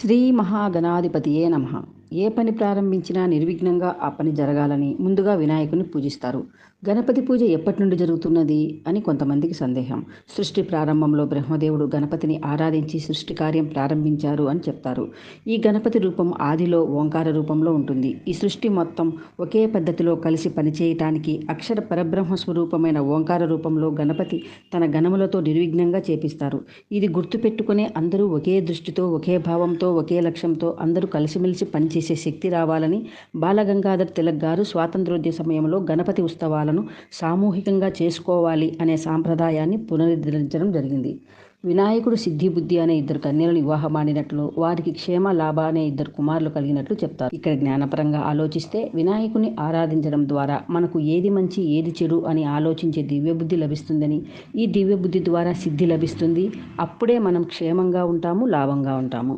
శ్రీ మహాగణాధిపతియే నమః. ఏ పని ప్రారంభించినా నిర్విఘ్నంగా ఆ పని జరగాలని ముందుగా వినాయకుని పూజిస్తారు. గణపతి పూజ ఎప్పటి నుండి జరుగుతున్నది అని కొంతమందికి సందేహం. సృష్టి ప్రారంభంలో బ్రహ్మదేవుడు గణపతిని ఆరాధించి సృష్టి కార్యం ప్రారంభించారు అని చెప్తారు. ఈ గణపతి రూపం ఆదిలో ఓంకార రూపంలో ఉంటుంది. ఈ సృష్టి మొత్తం ఒకే పద్ధతిలో కలిసి పనిచేయటానికి అక్షర పరబ్రహ్మ స్వరూపమైన ఓంకార రూపంలో గణపతి తన గణములతో నిర్విఘ్నంగా చేపిస్తారు. ఇది గుర్తుపెట్టుకునే అందరూ ఒకే దృష్టితో, ఒకే భావంతో, ఒకే లక్ష్యంతో అందరూ కలిసిమెలిసి పనిచేసే శక్తి రావాలని బాలగంగాధర్ తిలక్ గారు స్వాతంత్రోద్యమ సమయంలో గణపతి ఉత్సవాలను సామూహికంగా చేసుకోవాలి అనే సాంప్రదాయాన్ని పునరుద్ధరించడం జరిగింది. వినాయకుడు సిద్ధి బుద్ధి అనే 2 కన్యలను వివాహమాడినట్లు, వారికి క్షేమ లాభ అనే 2 కుమారులు కలిగినట్లు చెప్తారు. ఇక్కడ జ్ఞానపరంగా ఆలోచిస్తే వినాయకుని ఆరాధించడం ద్వారా మనకు ఏది మంచి ఏది చెడు అని ఆలోచించే దివ్యబుద్ధి లభిస్తుందని, ఈ దివ్యబుద్ధి ద్వారా సిద్ధి లభిస్తుంది. అప్పుడే మనం క్షేమంగా ఉంటాము, లాభంగా ఉంటాము.